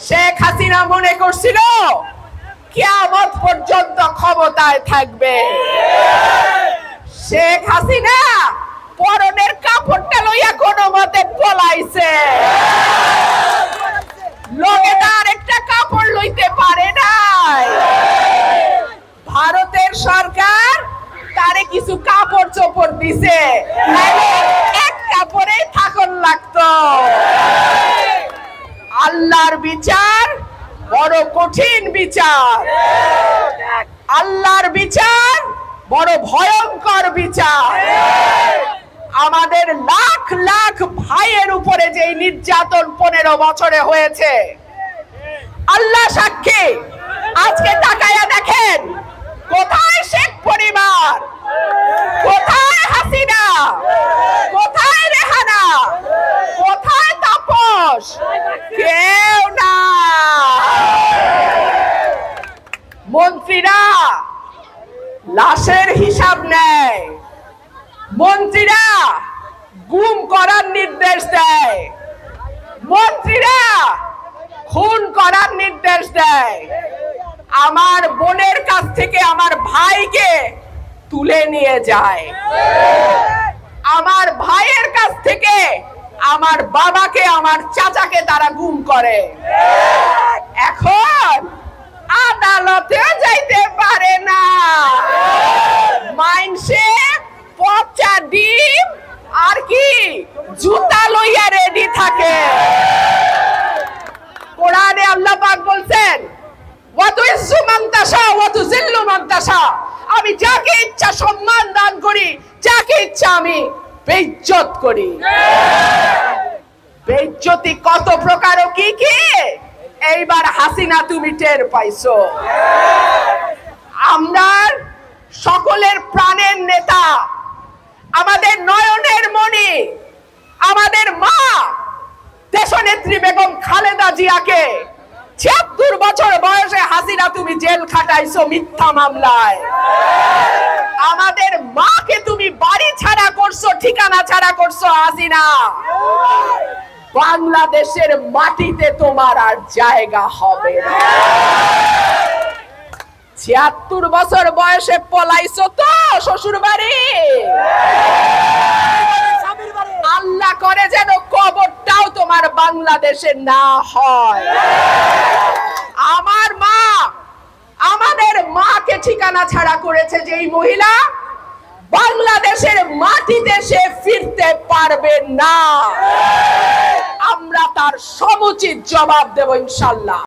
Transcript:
শেখ হাসিনা মনে করছিল কিয়ামত পর্যন্ত ক্ষমতায় থাকবে। শেখ হাসিনা পরনের কাপড়টা লইয়া কোনো মতে পলাইছে। লোকে তার একটা কাপড় লইতে পারে নাই। ভারতের সরকার তারে কিছু কাপড় চোপড় দিছে, এক কাপড়েই থাকন লাগতো। আল্লাহর বিচার বড় কঠিন বিচার, আল্লাহর বিচার বড় ভয়ঙ্কর বিচার। আমাদের লাখ লাখ ভাইয়ের উপরে যে নির্যাতন 15 বছরে হয়েছে, আল্লাহ সাক্ষী। আজকে তাকায়া দেখেন, কোথায় শেখ পরিবার, কোথায় হাসিনা, কোথায় রেহানা, কোথায় তাপস? কেউ না। মন্ত্রীরা লাশের হিসাব নেয়, মন্ত্রীরা গুম করার নির্দেশ দেয়, মন্ত্রীরা খুন করার নির্দেশ দেয়। আমার বোনের কাছ থেকে আমার ভাইকে তুলে নিয়ে যায়, আমার ভাইয়ের কাছ থেকে আমার বাবাকে, আমার চাচাকে তারা গুম করে। এখন আদালতেও যাইতে পারে না। মাইনসে পচা ডিম আর কি জুতা লইয়া রেডি থাকে। কোরআনে আল্লাহ পাক বলছেন, ওয়াতুইজ্জু মান তাশা ওয়া তুযিল্লু মান তাশা। আমি যাকে ইচ্ছা সম্মান দান করি, যাকে ইচ্ছা আমি বেইজ্জত করি। বেইজ্জতি কত প্রকার ও কি কি এইবার হাসিনা তুমি টের পাইছো। আমরা সকলের প্রাণের নেতা, আমাদের নয়নের মণি, আমাদের মা দেশনেত্রী বেগম খালেদা জিয়াকে ৭৬ বছর বয়সে হাসিনা তুমি জেল খাটাইছো মিথ্যা মামলায়। আমাদের মাকে তুমি বাড়ি ছাড়া করছো, ঠিকানা ছাড়া করছো হাসিনা। বাংলাদেশের মাটিতে তোমার আর জায়গা হবে না। ৭৬ বছর বয়সে পলাইছো তো শ্বশুর বাড়ি। আল্লাহ করে যেন কবরটাও তোমার বাংলাদেশে না হয়। আমার মা, আমাদের মাকে ঠিকানা ছাড়া করেছে যেই মহিলা, বাংলাদেশের মাটিতে সে ফিরতে পারবে না। আমরা তার সমুচিত জবাব দেব ইনশাআল্লাহ।